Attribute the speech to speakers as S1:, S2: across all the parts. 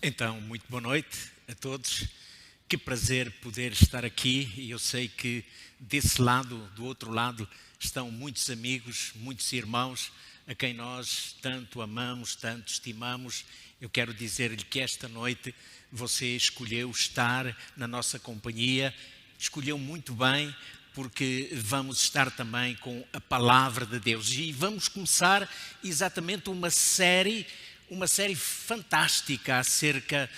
S1: Então, muito boa noite a todos. Que prazer poder estar aqui e eu sei que desse lado, do outro lado, estão muitos amigos, muitos irmãos a quem nós tanto amamos, tanto estimamos. Eu quero dizer-lhe que esta noite você escolheu estar na nossa companhia, escolheu muito bem, porque vamos estar também com a Palavra de Deus e vamos começar exatamente uma série fantástica acerca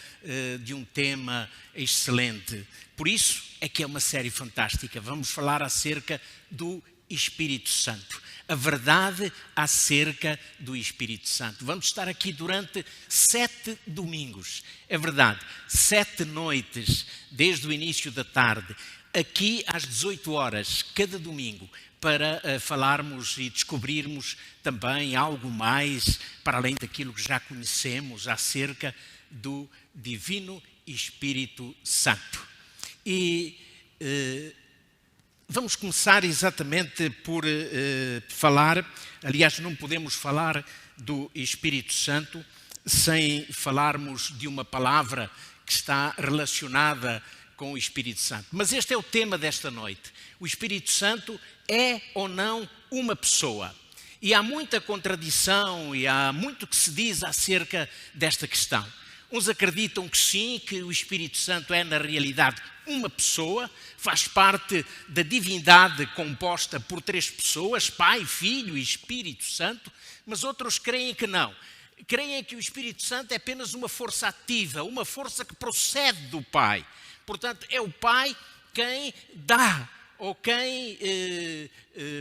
S1: de um tema excelente. Por isso é que é uma série fantástica. Vamos falar acerca do Espírito Santo. A verdade acerca do Espírito Santo. Vamos estar aqui durante 7 domingos. É verdade, 7 noites, desde o início da tarde, aqui às 18 horas, cada domingo, para falarmos e descobrirmos também algo mais, para além daquilo que já conhecemos, acerca do Divino Espírito Santo. E vamos começar exatamente por falar, aliás, não podemos falar do Espírito Santo sem falarmos de uma palavra que está relacionada com o Espírito Santo. Mas este é o tema desta noite. O Espírito Santo é ou não uma pessoa? E há muita contradição e há muito que se diz acerca desta questão. Uns acreditam que sim, que o Espírito Santo é na realidade uma pessoa, faz parte da divindade composta por 3 pessoas, Pai, Filho e Espírito Santo, mas outros creem que não. Creem que o Espírito Santo é apenas uma força ativa, uma força que procede do Pai. Portanto, é o Pai quem dá ou quem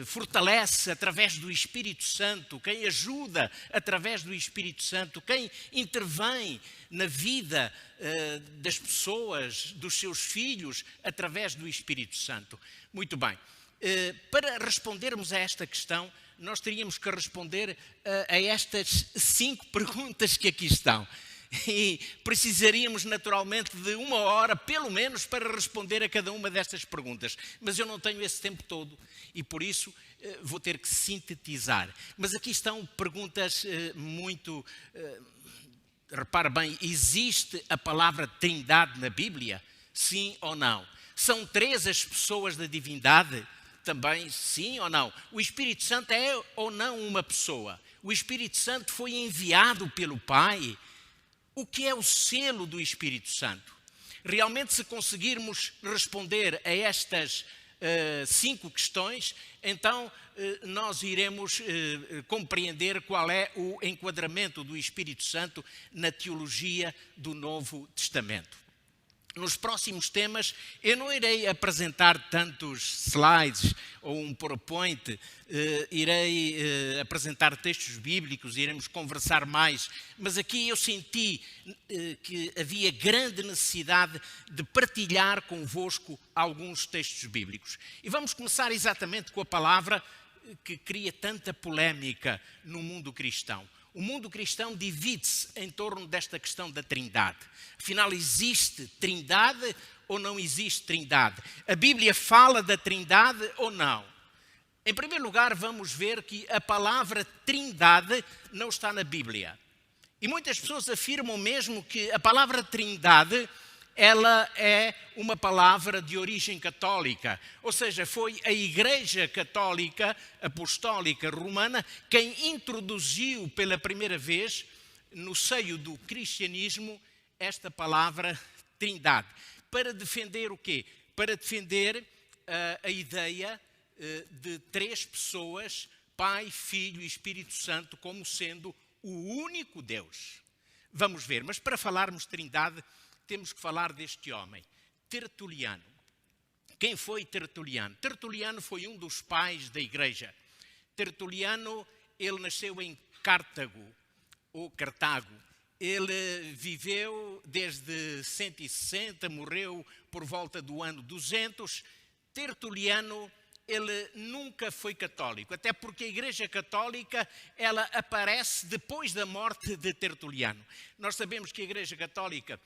S1: fortalece através do Espírito Santo, quem ajuda através do Espírito Santo, quem intervém na vida das pessoas, dos seus filhos, através do Espírito Santo. Muito bem. Para respondermos a esta questão, nós teríamos que responder a estas 5 perguntas que aqui estão. E precisaríamos naturalmente de 1 hora, pelo menos, para responder a cada uma destas perguntas. Mas eu não tenho esse tempo todo e por isso vou ter que sintetizar. Mas aqui estão perguntas muito... repare bem, existe a palavra Trindade na Bíblia? Sim ou não? São 3 as pessoas da divindade? Também sim ou não? O Espírito Santo é ou não uma pessoa? O Espírito Santo foi enviado pelo Pai? O que é o selo do Espírito Santo? Realmente, se conseguirmos responder a estas 5 questões, então nós iremos compreender qual é o enquadramento do Espírito Santo na teologia do Novo Testamento. Nos próximos temas, eu não irei apresentar tantos slides ou um PowerPoint, irei apresentar textos bíblicos, iremos conversar mais, mas aqui eu senti que havia grande necessidade de partilhar convosco alguns textos bíblicos. E vamos começar exatamente com a palavra que cria tanta polémica no mundo cristão. O mundo cristão divide-se em torno desta questão da Trindade. Afinal, existe Trindade ou não existe Trindade? A Bíblia fala da Trindade ou não? Em primeiro lugar, vamos ver que a palavra Trindade não está na Bíblia. E muitas pessoas afirmam mesmo que a palavra Trindade ela é uma palavra de origem católica, ou seja, foi a Igreja Católica Apostólica Romana quem introduziu pela primeira vez no seio do cristianismo esta palavra Trindade. Para defender o quê? Para defender a ideia de 3 pessoas, Pai, Filho e Espírito Santo, como sendo o único Deus. Vamos ver, mas para falarmos de Trindade, temos que falar deste homem, Tertuliano. Quem foi Tertuliano? Tertuliano foi um dos pais da Igreja. Tertuliano, ele nasceu em Cartago, ou Cartago. Ele viveu desde 160, morreu por volta do ano 200. Tertuliano, ele nunca foi católico, até porque a Igreja Católica ela aparece depois da morte de Tertuliano. Nós sabemos que a Igreja Católica...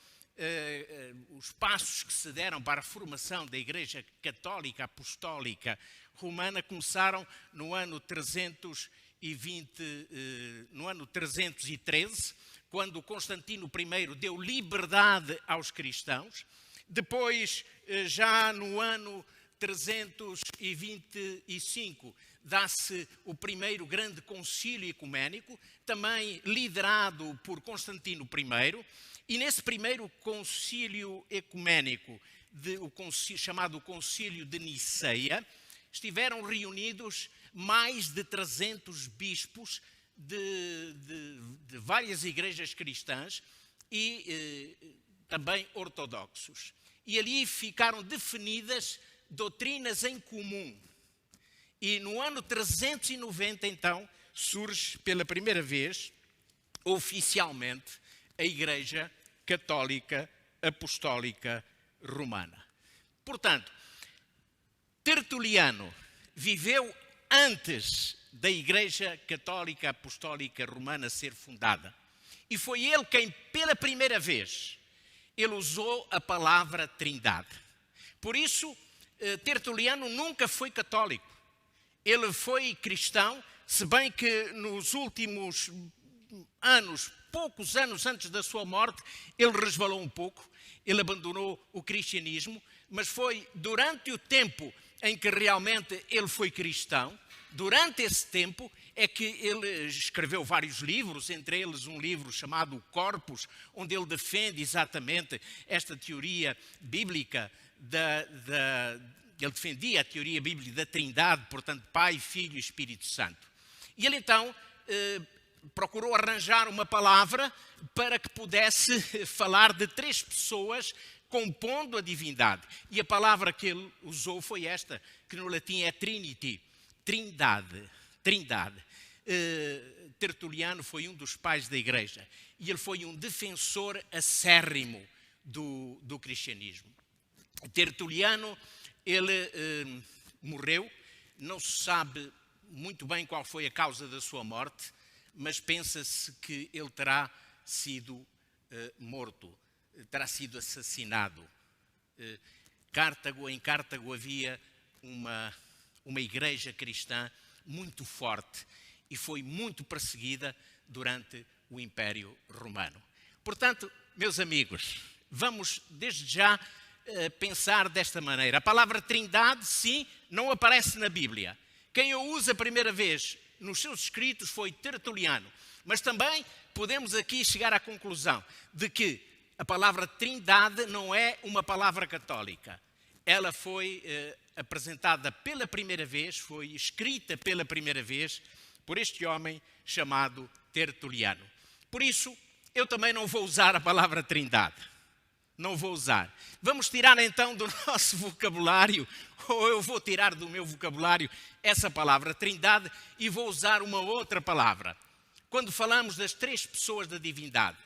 S1: os passos que se deram para a formação da Igreja Católica Apostólica Romana começaram no ano 313, quando Constantino I deu liberdade aos cristãos. Depois, já no ano 325, dá-se o primeiro grande concílio ecuménico, também liderado por Constantino I. E nesse primeiro concílio ecuménico, chamado Concílio de Niceia, estiveram reunidos mais de 300 bispos de várias igrejas cristãs e também ortodoxos. E ali ficaram definidas doutrinas em comum. E no ano 390, então, surge pela primeira vez, oficialmente, a Igreja Católica Apostólica Romana. Portanto, Tertuliano viveu antes da Igreja Católica Apostólica Romana ser fundada. E foi ele quem, pela primeira vez, ele usou a palavra Trindade. Por isso, Tertuliano nunca foi católico. Ele foi cristão, se bem que nos últimos anos, poucos anos antes da sua morte, ele resvalou um pouco, ele abandonou o cristianismo, mas foi durante o tempo em que realmente ele foi cristão, durante esse tempo é que ele escreveu vários livros, entre eles um livro chamado Corpus, onde ele defende exatamente esta teoria bíblica ele defendia a teoria bíblica da Trindade, portanto, Pai, Filho e Espírito Santo. E ele então procurou arranjar uma palavra para que pudesse falar de três pessoas compondo a divindade. E a palavra que ele usou foi esta, que no latim é Trinity, Trindade. Tertuliano foi um dos pais da Igreja e ele foi um defensor acérrimo do cristianismo. Tertuliano, ele morreu, não se sabe muito bem qual foi a causa da sua morte, mas pensa-se que ele terá sido morto, terá sido assassinado. Em Cartago havia uma igreja cristã muito forte e foi muito perseguida durante o Império Romano. Portanto, meus amigos, vamos desde já pensar desta maneira. A palavra Trindade, sim, não aparece na Bíblia. Quem a usa a primeira vez nos seus escritos foi Tertuliano. Mas também podemos aqui chegar à conclusão de que a palavra Trindade não é uma palavra católica. Ela foi apresentada pela primeira vez, foi escrita pela primeira vez por este homem chamado Tertuliano. Por isso, eu também não vou usar a palavra Trindade. Não vou usar. Vamos tirar então do nosso vocabulário, ou eu vou tirar do meu vocabulário essa palavra Trindade e vou usar uma outra palavra. Quando falamos das três pessoas da divindade,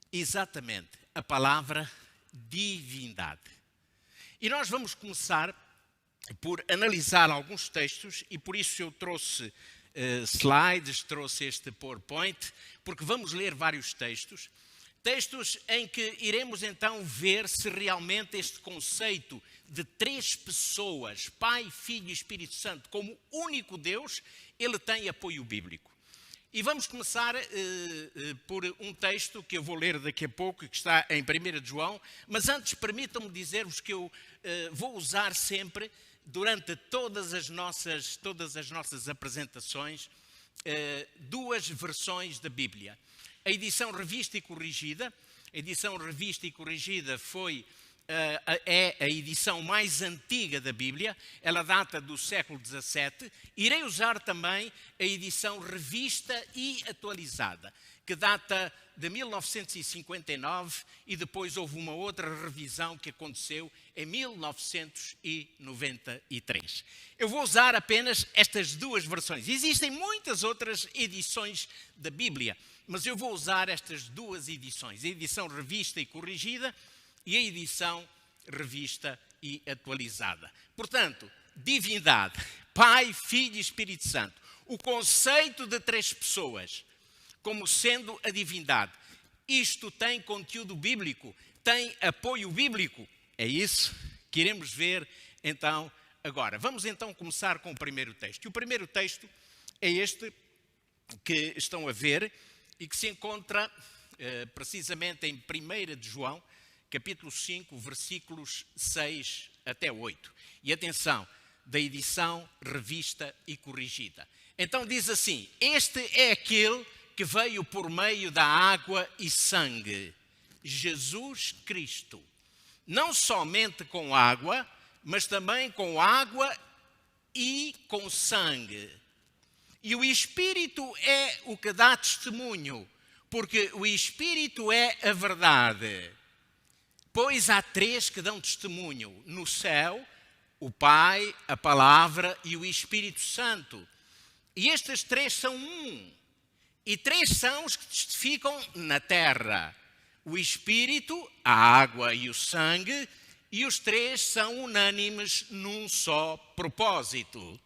S1: exatamente a palavra divindade. E nós vamos começar por analisar alguns textos e por isso eu trouxe slides, trouxe este PowerPoint, porque vamos ler vários textos em que iremos então ver se realmente este conceito de três pessoas, Pai, Filho e Espírito Santo, como único Deus, ele tem apoio bíblico. E vamos começar por um texto que eu vou ler daqui a pouco, que está em 1 João, mas antes permitam-me dizer-vos que eu vou usar sempre, durante todas as nossas apresentações, duas versões da Bíblia. A edição revista e corrigida. A edição revista e corrigida é a edição mais antiga da Bíblia. Ela data do século XVII. Irei usar também a edição revista e atualizada, que data de 1959 e depois houve uma outra revisão que aconteceu em 1993. Eu vou usar apenas estas duas versões. Existem muitas outras edições da Bíblia, mas eu vou usar estas duas edições, a edição revista e corrigida e a edição revista e atualizada. Portanto, divindade, Pai, Filho e Espírito Santo. O conceito de três pessoas como sendo a divindade. Isto tem conteúdo bíblico, tem apoio bíblico. É isso que iremos ver então agora. Vamos então começar com o primeiro texto. E o primeiro texto é este que estão a ver. e que se encontra precisamente em 1 de João, capítulo 5, versículos 6 até 8. E atenção, da edição revista e corrigida. Então diz assim: este é aquele que veio por meio da água e sangue, Jesus Cristo. Não somente com água, mas também com água e com sangue. E o Espírito é o que dá testemunho, porque o Espírito é a verdade. Pois há três que dão testemunho no céu: o Pai, a Palavra e o Espírito Santo. E estes três são um. E três são os que testificam na terra: o Espírito, a água e o sangue. E os três são unânimes num só propósito.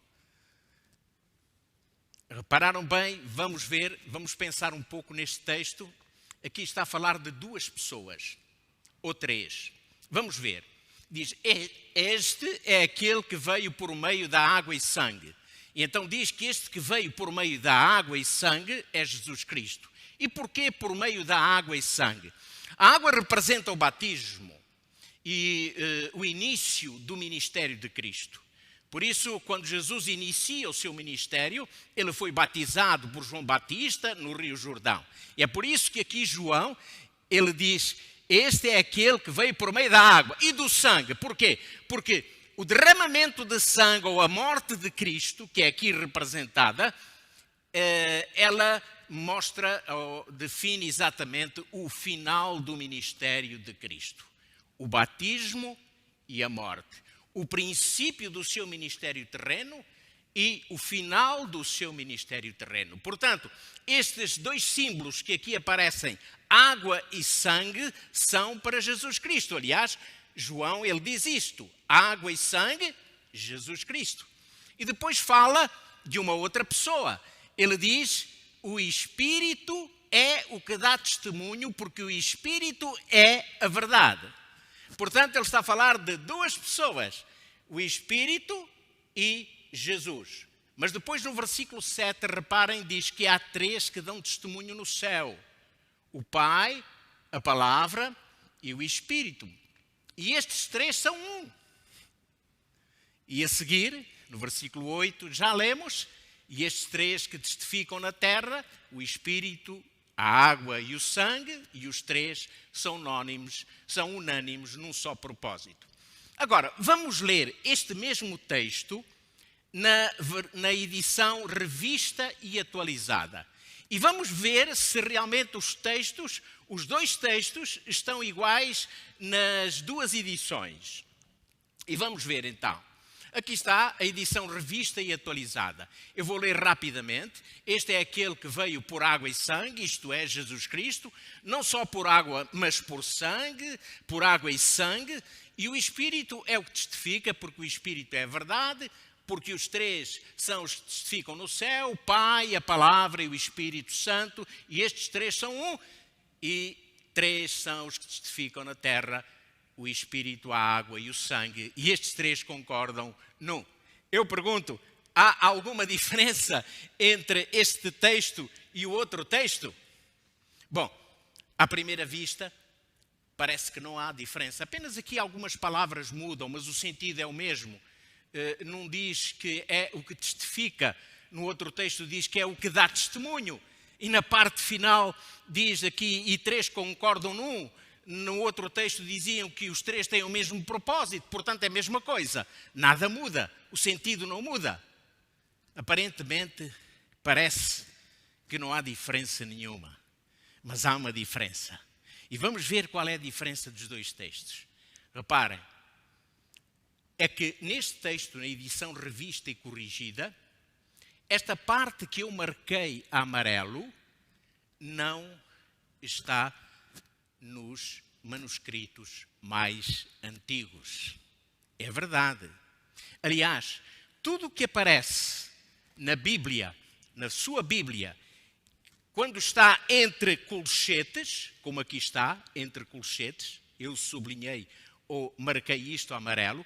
S1: Repararam bem? Vamos ver, vamos pensar um pouco neste texto. Aqui está a falar de duas pessoas, ou três. Vamos ver. Diz: este é aquele que veio por meio da água e sangue. E então diz que este que veio por meio da água e sangue é Jesus Cristo. E porquê por meio da água e sangue? A água representa o batismo e o início do ministério de Cristo. Por isso, quando Jesus inicia o seu ministério, ele foi batizado por João Batista no Rio Jordão. E é por isso que aqui João, ele diz: este é aquele que veio por meio da água e do sangue. Porquê? Porque o derramamento de sangue, ou a morte de Cristo, que é aqui representada, ela mostra, ou define exatamente o final do ministério de Cristo. O batismo e a morte. O princípio do seu ministério terreno e o final do seu ministério terreno. Portanto, estes dois símbolos que aqui aparecem, água e sangue, são para Jesus Cristo. Aliás, João, ele diz isto: água e sangue, Jesus Cristo. E depois fala de uma outra pessoa. Ele diz: o Espírito é o que dá testemunho, porque o Espírito é a verdade. Portanto, ele está a falar de duas pessoas: o Espírito e Jesus. Mas depois no versículo 7, reparem, diz que há três que dão testemunho no céu: o Pai, a Palavra e o Espírito. E estes três são um. E a seguir, no versículo 8, já lemos: e estes três que testificam na terra, o Espírito, a água e o sangue, e os três são unânimes num só propósito. Agora, vamos ler este mesmo texto na edição revista e atualizada. E vamos ver se realmente os dois textos, estão iguais nas duas edições. E vamos ver então. Aqui está a edição revista e atualizada. Eu vou ler rapidamente. Este é aquele que veio por água e sangue, isto é, Jesus Cristo. Não só por água, mas por sangue, por água e sangue. E o Espírito é o que testifica, porque o Espírito é a verdade, porque os três são os que testificam no céu: o Pai, a Palavra e o Espírito Santo. E estes três são um. E três são os que testificam na terra: o Espírito, a água e o sangue. E estes três concordam num. Eu pergunto: há alguma diferença entre este texto e o outro texto? Bom, à primeira vista, parece que não há diferença. Apenas aqui algumas palavras mudam, mas o sentido é o mesmo. Não diz que é o que testifica. No outro texto diz que é o que dá testemunho. E na parte final diz aqui: e três concordam num. No outro texto diziam que os três têm o mesmo propósito, portanto é a mesma coisa. Nada muda, o sentido não muda. Aparentemente, parece que não há diferença nenhuma, mas há uma diferença. E vamos ver qual é a diferença dos dois textos. Reparem, é que neste texto, na edição revista e corrigida, esta parte que eu marquei a amarelo não está nos manuscritos mais antigos. É verdade. Aliás, tudo o que aparece na Bíblia, na sua Bíblia, quando está entre colchetes, como aqui está, entre colchetes, eu sublinhei ou marquei isto amarelo,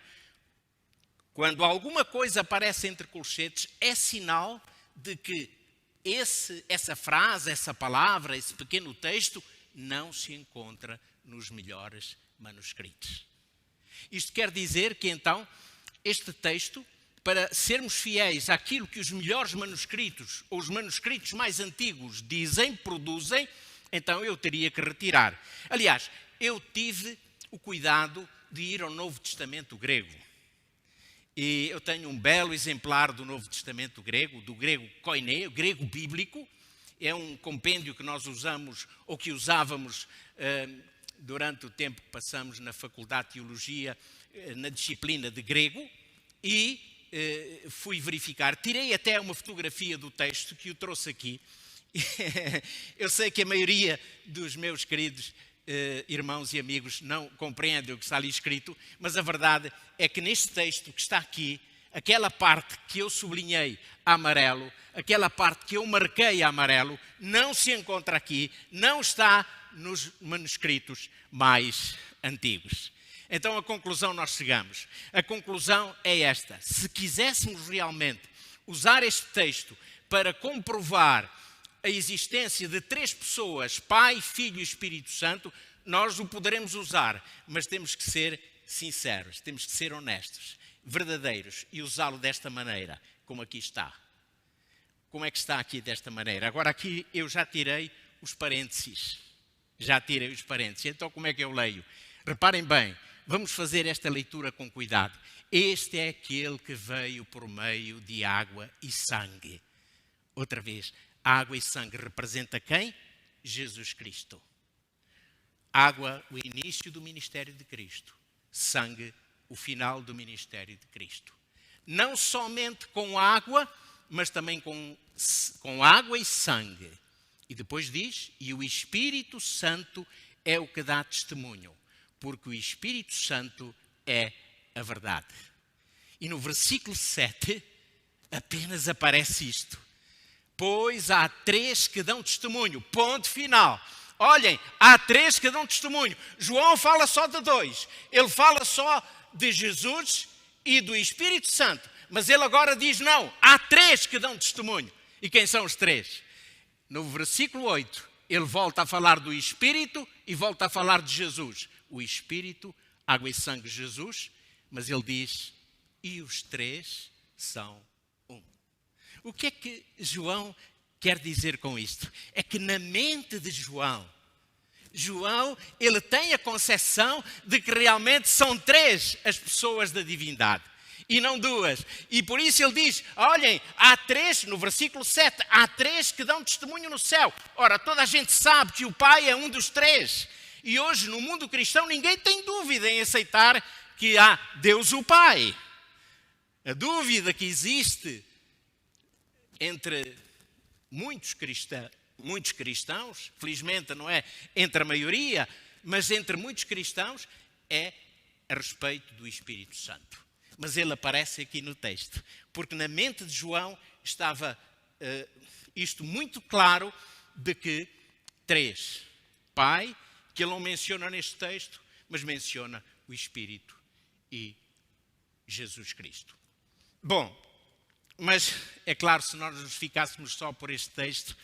S1: quando alguma coisa aparece entre colchetes, é sinal de que essa frase, essa palavra, esse pequeno texto, não se encontra nos melhores manuscritos. Isto quer dizer que, então, este texto, para sermos fiéis àquilo que os melhores manuscritos, ou os manuscritos mais antigos dizem, produzem, então eu teria que retirar. Aliás, eu tive o cuidado de ir ao Novo Testamento grego. E eu tenho um belo exemplar do Novo Testamento grego, do grego koiné, grego bíblico. É um compêndio que nós usamos, ou que usávamos durante o tempo que passamos na Faculdade de Teologia, na disciplina de grego, e fui verificar. Tirei até uma fotografia do texto que o trouxe aqui. Eu sei que a maioria dos meus queridos irmãos e amigos não compreendem o que está ali escrito, mas a verdade é que neste texto que está aqui, aquela parte que eu sublinhei a amarelo, aquela parte que eu marquei a amarelo, não se encontra aqui, não está nos manuscritos mais antigos. Então a conclusão nós chegamos. A conclusão é esta: se quiséssemos realmente usar este texto para comprovar a existência de 3 pessoas, Pai, Filho e Espírito Santo, nós o poderemos usar, mas temos que ser sinceros, temos que ser honestos, verdadeiros e usá-lo desta maneira, como aqui está. Como é que está aqui desta maneira? Agora aqui eu já tirei os parênteses. Então como é que eu leio? Reparem bem, vamos fazer esta leitura com cuidado. Este é aquele que veio por meio de água e sangue. Outra vez, água e sangue representa quem? Jesus Cristo. Água, o início do ministério de Cristo. Sangue, o final do ministério de Cristo. Não somente com água, mas também com água e sangue. E depois diz, e o Espírito Santo é o que dá testemunho, porque o Espírito Santo é a verdade. E no versículo 7, apenas aparece isto. Pois há 3 que dão testemunho. Ponto final. Olhem, há 3 que dão testemunho. João fala só de 2. Ele fala só de Jesus e do Espírito Santo. Mas ele agora diz não, há 3 que dão testemunho. E quem são os 3? No versículo 8, ele volta a falar do Espírito e volta a falar de Jesus. O Espírito, água e sangue, Jesus. Mas ele diz, e os 3 são um. O que é que João quer dizer com isto? É que na mente de João, ele tem a concepção de que realmente são 3 as pessoas da divindade e não 2. E por isso ele diz, olhem, há 3, no versículo 7, há 3 que dão testemunho no céu. Ora, toda a gente sabe que o Pai é um dos 3. E hoje no mundo cristão ninguém tem dúvida em aceitar que há Deus o Pai. A dúvida que existe entre muitos cristãos, felizmente não é entre a maioria, mas entre muitos cristãos, é a respeito do Espírito Santo. Mas ele aparece aqui no texto, porque na mente de João estava isto muito claro, de que 3, Pai, que ele não menciona neste texto, mas menciona o Espírito e Jesus Cristo. Bom, mas é claro, se nós nos ficássemos só por este texto,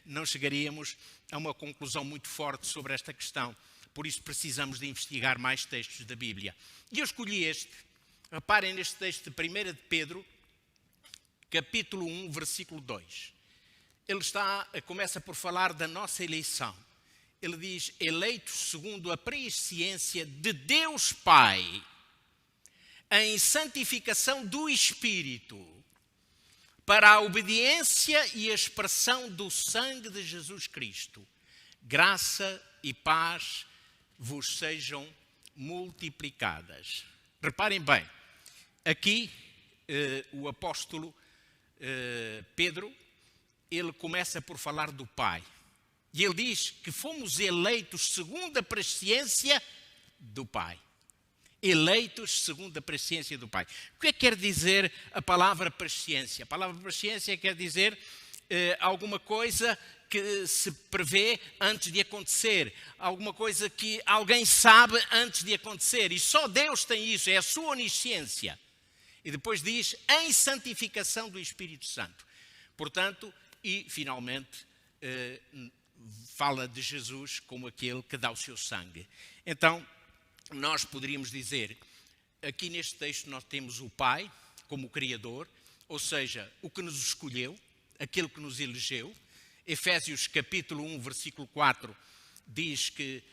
S1: não chegaríamos a uma conclusão muito forte sobre esta questão. Por isso precisamos de investigar mais textos da Bíblia. E eu escolhi este. Reparem neste texto de 1 de Pedro, capítulo 1, versículo 2. Ele começa por falar da nossa eleição. Ele diz, eleitos segundo a presciência de Deus Pai, em santificação do Espírito, para a obediência e a expressão do sangue de Jesus Cristo. Graça e paz vos sejam multiplicadas. Reparem bem, aqui o apóstolo Pedro, ele começa por falar do Pai. E ele diz que fomos eleitos segundo a presciência do Pai. Eleitos segundo a presciência do Pai. O que é que quer dizer a palavra presciência? A palavra presciência quer dizer alguma coisa que se prevê antes de acontecer. Alguma coisa que alguém sabe antes de acontecer. E só Deus tem isso, é a sua onisciência. E depois diz, em santificação do Espírito Santo. Portanto, e finalmente, fala de Jesus como aquele que dá o seu sangue. Então, nós poderíamos dizer, aqui neste texto nós temos o Pai como o Criador, ou seja, o que nos escolheu, aquele que nos elegeu. Efésios capítulo 1, versículo 4, diz que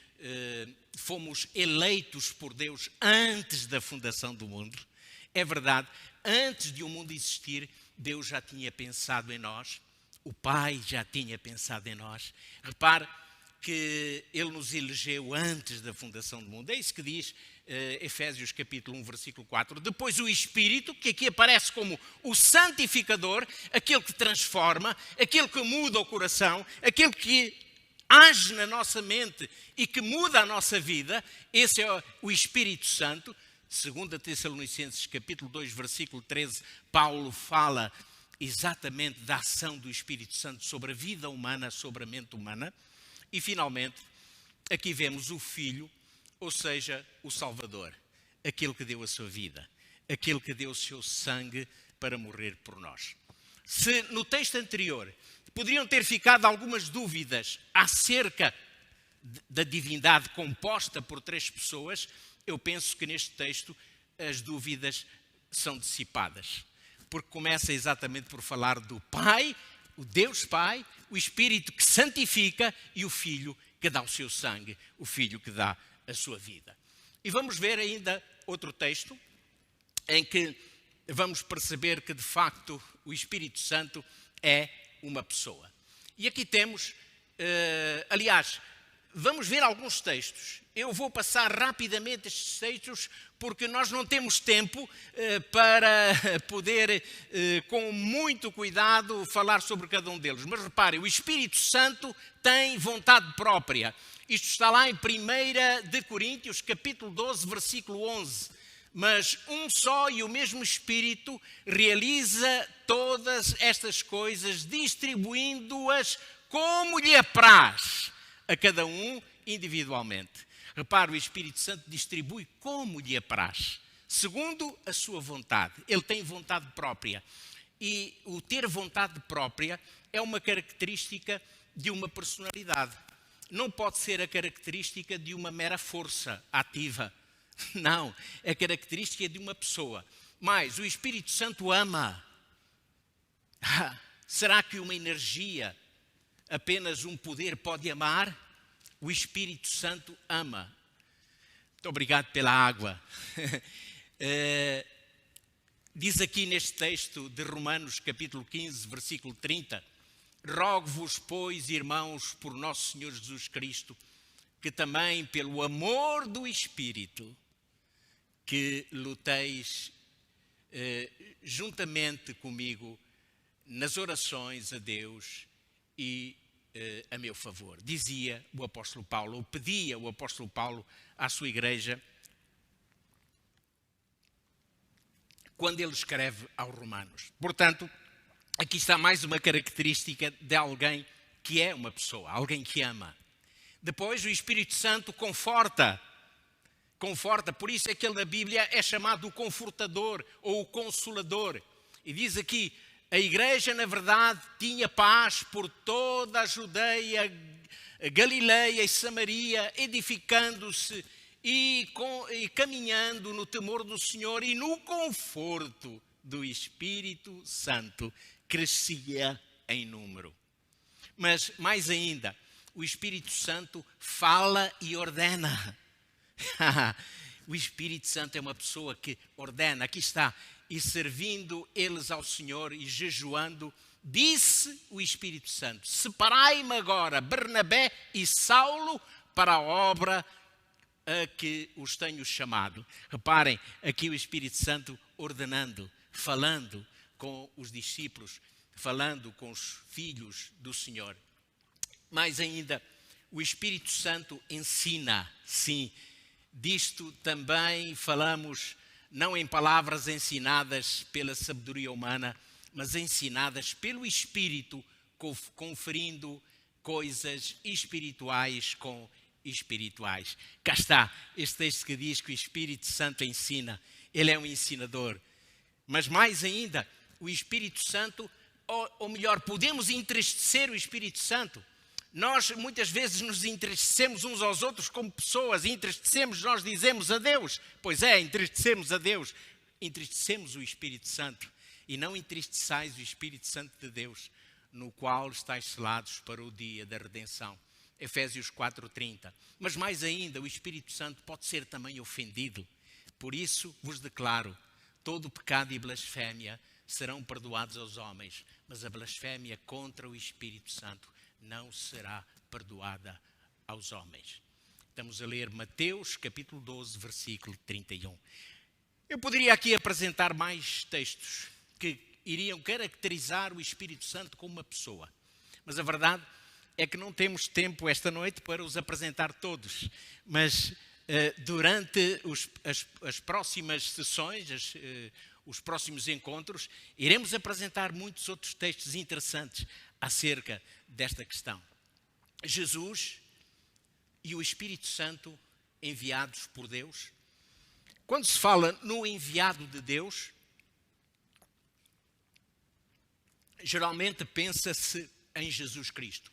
S1: fomos eleitos por Deus antes da fundação do mundo. É verdade, antes de o mundo existir, Deus já tinha pensado em nós, o Pai já tinha pensado em nós. Repare que Ele nos elegeu antes da fundação do mundo. É isso que diz Efésios capítulo 1, versículo 4. Depois o Espírito, que aqui aparece como o santificador, aquele que transforma, aquele que muda o coração, aquele que age na nossa mente e que muda a nossa vida. Esse é o Espírito Santo. 2 Tessalonicenses capítulo 2, versículo 13, Paulo fala exatamente da ação do Espírito Santo sobre a vida humana, sobre a mente humana. E finalmente, aqui vemos o Filho, ou seja, o Salvador, aquele que deu a sua vida, aquele que deu o seu sangue para morrer por nós. Se no texto anterior poderiam ter ficado algumas dúvidas acerca da divindade composta por 3 pessoas, eu penso que neste texto as dúvidas são dissipadas, porque começa exatamente por falar do Pai, o Deus Pai, o Espírito que santifica e o Filho que dá o seu sangue, o Filho que dá a sua vida. E vamos ver ainda outro texto em que vamos perceber que de facto o Espírito Santo é uma pessoa. E aqui temos, aliás, vamos ver alguns textos. Eu vou passar rapidamente estes textos porque nós não temos tempo para poder, com muito cuidado, falar sobre cada um deles. Mas reparem, o Espírito Santo tem vontade própria. Isto está lá em 1 de Coríntios, capítulo 12, versículo 11. Mas um só e o mesmo Espírito realiza todas estas coisas, distribuindo-as como lhe apraz a cada um individualmente. Repare, o Espírito Santo distribui como lhe apraz, segundo a sua vontade. Ele tem vontade própria. E o ter vontade própria é uma característica de uma personalidade. Não pode ser a característica de uma mera força ativa. Não, é característica de uma pessoa. Mas o Espírito Santo ama. Será que uma energia, apenas um poder pode amar? O Espírito Santo ama. Muito obrigado pela água. Diz aqui neste texto de Romanos, capítulo 15, versículo 30, rogo-vos, pois, irmãos, por nosso Senhor Jesus Cristo, que também pelo amor do Espírito, que luteis juntamente comigo nas orações a Deus e a meu favor. Dizia o apóstolo Paulo, ou pedia o apóstolo Paulo à sua igreja, quando ele escreve aos Romanos. Portanto, aqui está mais uma característica de alguém que é uma pessoa, alguém que ama. Depois, o Espírito Santo conforta, por isso é que ele na Bíblia é chamado o Confortador ou o Consolador. E diz aqui, a igreja, na verdade, tinha paz por toda a Judeia, a Galileia e Samaria, edificando-se e caminhando no temor do Senhor e no conforto do Espírito Santo, crescia em número. Mas, mais ainda, o Espírito Santo fala e ordena. O Espírito Santo é uma pessoa que ordena. Aqui está. E servindo eles ao Senhor e jejuando, disse o Espírito Santo, separai-me agora Bernabé e Saulo para a obra a que os tenho chamado. Reparem, aqui o Espírito Santo ordenando, falando com os discípulos, falando com os filhos do Senhor. Mais ainda, o Espírito Santo ensina, sim. Disto também falamos, não em palavras ensinadas pela sabedoria humana, mas ensinadas pelo Espírito, conferindo coisas espirituais com espirituais. Cá está este texto que diz que o Espírito Santo ensina. Ele é um ensinador. Mas mais ainda, o Espírito Santo ou melhor, podemos entristecer o Espírito Santo. Nós muitas vezes nos entristecemos uns aos outros como pessoas, entristecemos, nós dizemos a Deus. Pois é, entristecemos a Deus, entristecemos o Espírito Santo. E não entristeçais o Espírito Santo de Deus, no qual estáis selados para o dia da redenção. Efésios 4:30. Mas mais ainda, o Espírito Santo pode ser também ofendido. Por isso vos declaro, todo pecado e blasfémia serão perdoados aos homens, mas a blasfémia contra o Espírito Santo não será perdoada aos homens. Estamos a ler Mateus, capítulo 12, versículo 31. Eu poderia aqui apresentar mais textos que iriam caracterizar o Espírito Santo como uma pessoa. Mas a verdade é que não temos tempo esta noite para os apresentar todos. Mas durante as próximas sessões, os próximos encontros, iremos apresentar muitos outros textos interessantes acerca desta questão. Jesus e o Espírito Santo enviados por Deus. Quando se fala no enviado de Deus, geralmente pensa-se em Jesus Cristo.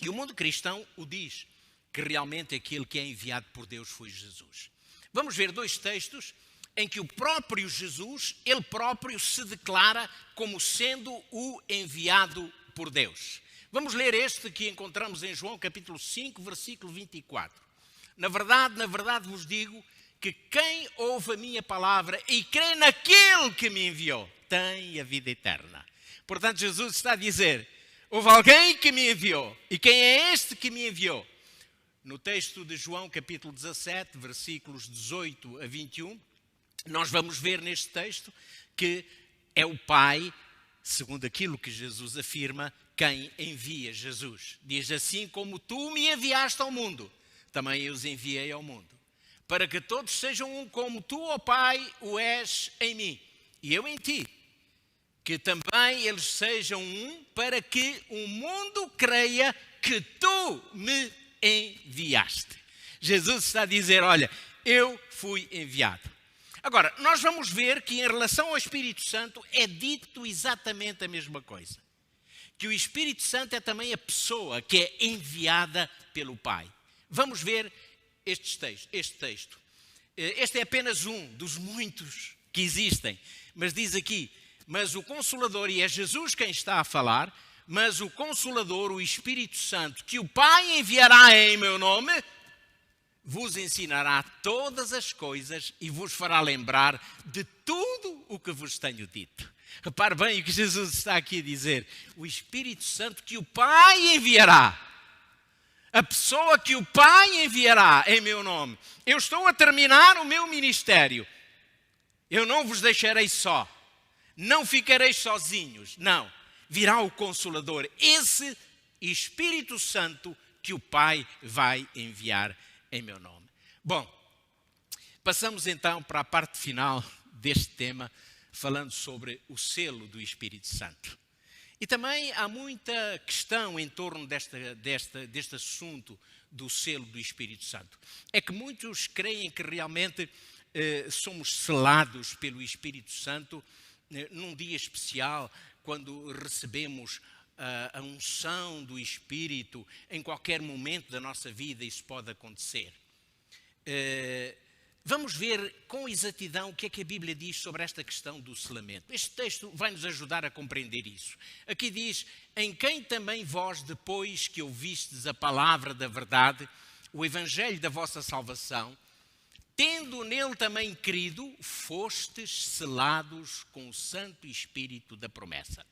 S1: E o mundo cristão o diz, que realmente aquele que é enviado por Deus foi Jesus. Vamos ver dois textos em que o próprio Jesus, ele próprio se declara como sendo o enviado por Deus. Vamos ler este que encontramos em João capítulo 5, versículo 24. Na verdade vos digo que quem ouve a minha palavra e crê naquele que me enviou, tem a vida eterna. Portanto, Jesus está a dizer, houve alguém que me enviou. E quem é este que me enviou? No texto de João capítulo 17, versículos 18 a 21, nós vamos ver neste texto que é o Pai, segundo aquilo que Jesus afirma, quem envia Jesus. Diz assim, como tu me enviaste ao mundo, também eu os enviei ao mundo. Para que todos sejam um como tu, ó Pai, o és em mim e eu em ti. Que também eles sejam um, para que o mundo creia que tu me enviaste. Jesus está a dizer, olha, eu fui enviado. Agora, nós vamos ver que em relação ao Espírito Santo é dito exatamente a mesma coisa. Que o Espírito Santo é também a pessoa que é enviada pelo Pai. Vamos ver este texto. Este é apenas um dos muitos que existem. Mas diz aqui, mas o Consolador, e é Jesus quem está a falar, mas o Consolador, o Espírito Santo, que o Pai enviará em meu nome, vos ensinará todas as coisas e vos fará lembrar de tudo o que vos tenho dito. Repare bem o que Jesus está aqui a dizer. O Espírito Santo que o Pai enviará. A pessoa que o Pai enviará em meu nome. Eu estou a terminar o meu ministério. Eu não vos deixarei só. Não ficareis sozinhos. Não. Virá o Consolador. Esse Espírito Santo que o Pai vai enviar em meu nome. Bom, passamos então para a parte final deste tema, falando sobre o selo do Espírito Santo. E também há muita questão em torno deste assunto do selo do Espírito Santo. É que muitos creem que realmente somos selados pelo Espírito Santo num dia especial, quando recebemos a unção do Espírito. Em qualquer momento da nossa vida isso pode acontecer. Vamos ver com exatidão o que é que a Bíblia diz sobre esta questão do selamento. Este texto vai nos ajudar a compreender isso. Aqui diz, em quem também vós, depois que ouvistes a palavra da verdade, o evangelho da vossa salvação, tendo nele também crido, fostes selados com o Santo Espírito da promessa.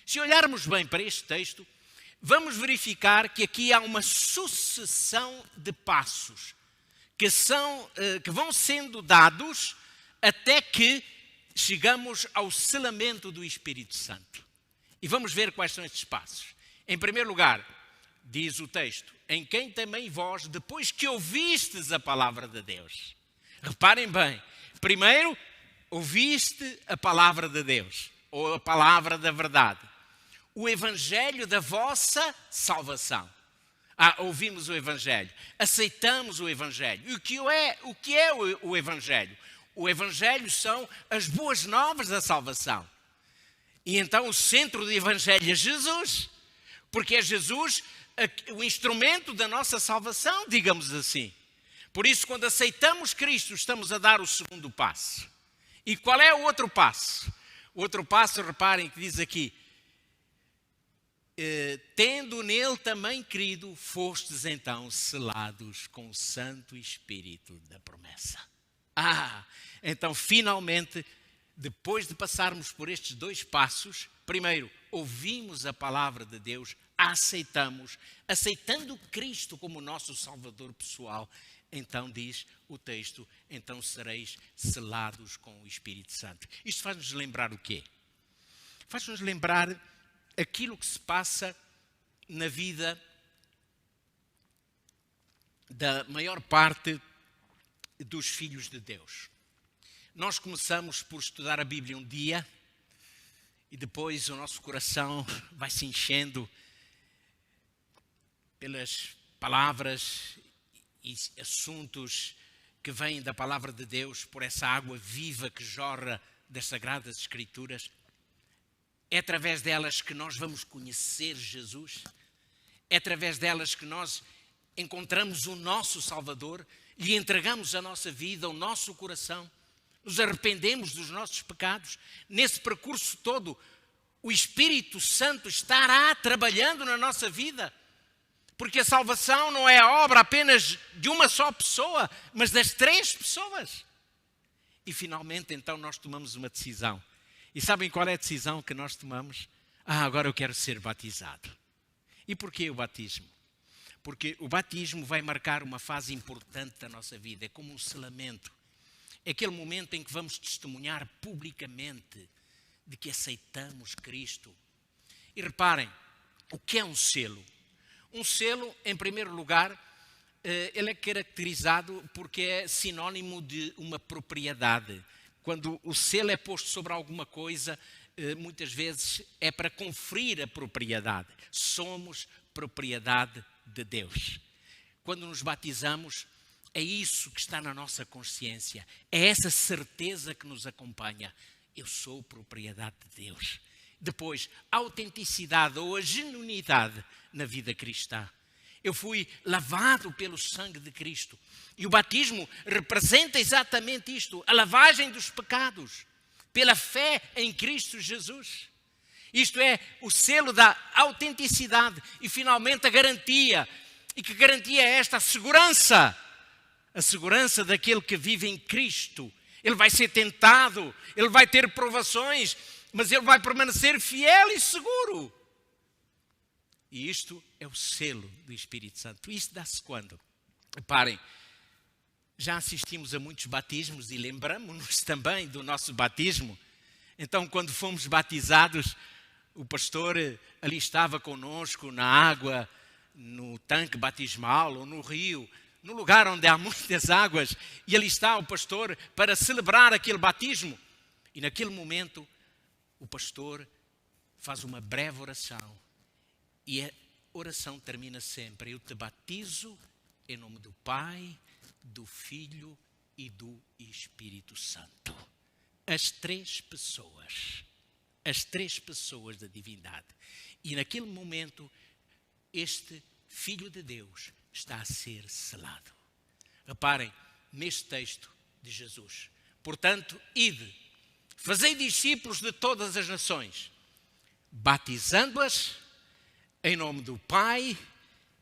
S1: Se olharmos bem para este texto, vamos verificar que aqui há uma sucessão de passos que vão sendo dados até que chegamos ao selamento do Espírito Santo. E vamos ver quais são estes passos. Em primeiro lugar, diz o texto, em quem também vós, depois que ouvistes a palavra de Deus. Reparem bem, primeiro ouviste a palavra de Deus, ou a palavra da verdade. O evangelho da vossa salvação. Ouvimos o evangelho, aceitamos o evangelho. E o que é o evangelho? O evangelho são as boas novas da salvação. E então o centro do Evangelho é Jesus, porque é Jesus o instrumento da nossa salvação, digamos assim. Por isso, quando aceitamos Cristo, estamos a dar o segundo passo. E qual é o outro passo? O outro passo, reparem que diz aqui, tendo nele também crido, fostes então selados com o Santo Espírito da promessa. Então finalmente, depois de passarmos por estes dois passos, primeiro, ouvimos a palavra de Deus, aceitando Cristo como nosso Salvador pessoal, então diz o texto, então sereis selados com o Espírito Santo. Isto faz-nos lembrar o quê? Faz-nos lembrar aquilo que se passa na vida da maior parte dos filhos de Deus. Nós começamos por estudar a Bíblia um dia e depois o nosso coração vai se enchendo pelas palavras e assuntos que vêm da palavra de Deus, por essa água viva que jorra das Sagradas Escrituras. É através delas que nós vamos conhecer Jesus. É através delas que nós encontramos o nosso Salvador, lhe entregamos a nossa vida, o nosso coração, nos arrependemos dos nossos pecados. Nesse percurso todo, o Espírito Santo estará trabalhando na nossa vida. Porque a salvação não é a obra apenas de uma só pessoa, mas das 3 pessoas. E finalmente, então, nós tomamos uma decisão. E sabem qual é a decisão que nós tomamos? Agora eu quero ser batizado. E porquê o batismo? Porque o batismo vai marcar uma fase importante da nossa vida. É como um selamento. É aquele momento em que vamos testemunhar publicamente de que aceitamos Cristo. E reparem, o que é um selo? Um selo, em primeiro lugar, ele é caracterizado porque é sinónimo de uma propriedade. Quando o selo é posto sobre alguma coisa, muitas vezes é para conferir a propriedade. Somos propriedade de Deus. Quando nos batizamos, é isso que está na nossa consciência. É essa certeza que nos acompanha. Eu sou propriedade de Deus. Depois, a autenticidade ou a genuinidade na vida cristã. Eu fui lavado pelo sangue de Cristo. E o batismo representa exatamente isto, a lavagem dos pecados, pela fé em Cristo Jesus. Isto é o selo da autenticidade e, finalmente, a garantia. E que garantia é esta? A segurança daquele que vive em Cristo. Ele vai ser tentado, ele vai ter provações, mas ele vai permanecer fiel e seguro. E isto é o selo do Espírito Santo. Isto dá-se quando? Reparem, já assistimos a muitos batismos e lembramos-nos também do nosso batismo. Então, quando fomos batizados, o pastor ali estava conosco na água, no tanque batismal ou no rio, no lugar onde há muitas águas, e ali está o pastor para celebrar aquele batismo. E naquele momento, o pastor faz uma breve oração. E a oração termina sempre: eu te batizo em nome do Pai, do Filho e do Espírito Santo. As 3 pessoas da divindade. E naquele momento, este Filho de Deus está a ser selado. Reparem, neste texto de Jesus. Portanto, ide, fazei discípulos de todas as nações, batizando-as em nome do Pai,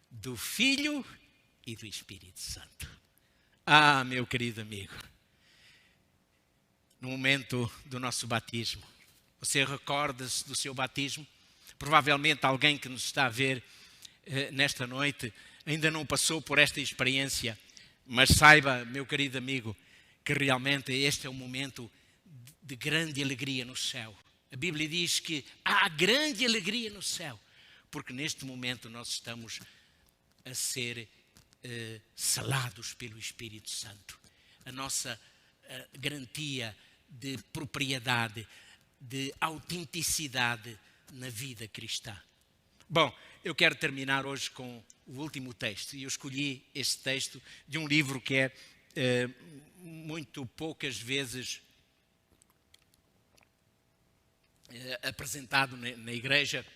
S1: do Filho e do Espírito Santo. Meu querido amigo, no momento do nosso batismo, você recorda-se do seu batismo? Provavelmente alguém que nos está a ver nesta noite ainda não passou por esta experiência, mas saiba, meu querido amigo, que realmente este é um momento de grande alegria no céu. A Bíblia diz que há grande alegria no céu, porque neste momento nós estamos a ser selados pelo Espírito Santo. A nossa garantia de propriedade, de autenticidade na vida cristã. Bom, eu quero terminar hoje com o último texto. E eu escolhi este texto de um livro que é muito poucas vezes apresentado na igreja,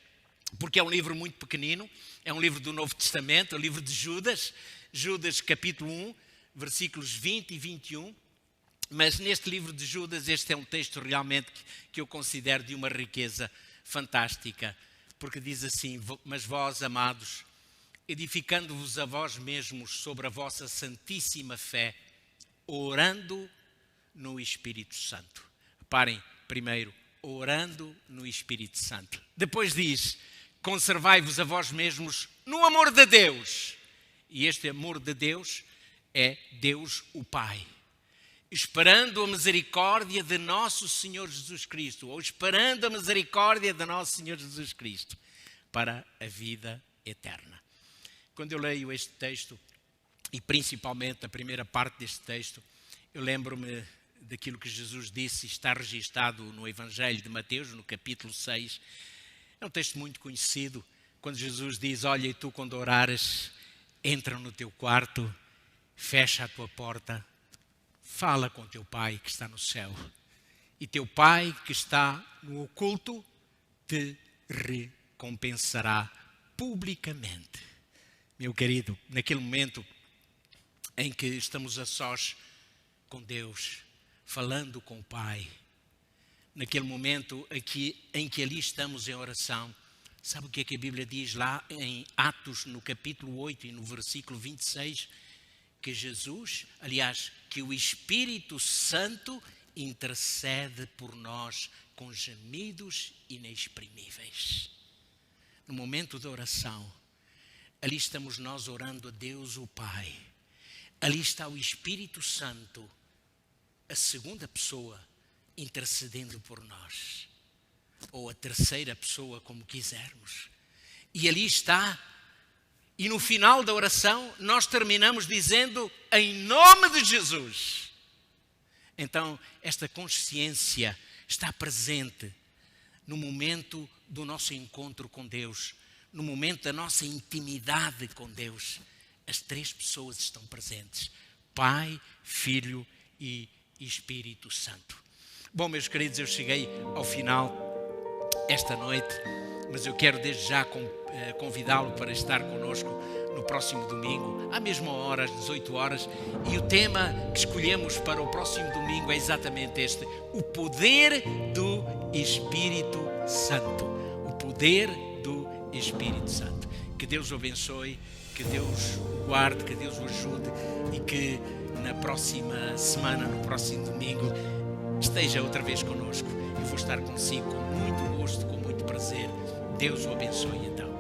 S1: porque é um livro muito pequenino, é um livro do Novo Testamento, é o livro de Judas, Judas capítulo 1, versículos 20 e 21, mas neste livro de Judas este é um texto realmente que eu considero de uma riqueza fantástica, porque diz assim: mas vós, amados, edificando-vos a vós mesmos sobre a vossa santíssima fé, orando no Espírito Santo. Reparem, primeiro, orando no Espírito Santo. Depois diz: conservai-vos a vós mesmos no amor de Deus. E este amor de Deus é Deus o Pai. Esperando a misericórdia de nosso Senhor Jesus Cristo, ou esperando a misericórdia de nosso Senhor Jesus Cristo, para a vida eterna. Quando eu leio este texto, e principalmente a primeira parte deste texto, eu lembro-me daquilo que Jesus disse, está registado no Evangelho de Mateus, no capítulo 6. É um texto muito conhecido, quando Jesus diz: olha, e tu quando orares, entra no teu quarto, fecha a tua porta, fala com teu Pai que está no céu, e teu Pai que está no oculto te recompensará publicamente. Meu querido, naquele momento em que estamos a sós com Deus, falando com o Pai, naquele momento em que ali estamos em oração, sabe o que é que a Bíblia diz lá em Atos, no capítulo 8 e no versículo 26? Que Jesus, aliás, que o Espírito Santo intercede por nós com gemidos inexprimíveis. No momento da oração, ali estamos nós orando a Deus o Pai. Ali está o Espírito Santo, a segunda pessoa, intercedendo por nós. Ou a terceira pessoa, como quisermos. E ali está. E no final da oração, nós terminamos dizendo: em nome de Jesus. Então, esta consciência está presente no momento do nosso encontro com Deus, no momento da nossa intimidade com Deus. As três pessoas estão presentes: Pai, Filho e Espírito Santo. Bom, meus queridos, eu cheguei ao final esta noite, mas eu quero desde já convidá-lo para estar connosco no próximo domingo, à mesma hora, às 18 horas, e o tema que escolhemos para o próximo domingo é exatamente este: o poder do Espírito Santo. O poder do Espírito Santo. Que Deus o abençoe, que Deus o guarde, que Deus o ajude e que na próxima semana, no próximo domingo, esteja outra vez connosco. Eu vou estar consigo com muito gosto, com muito prazer. Deus o abençoe então.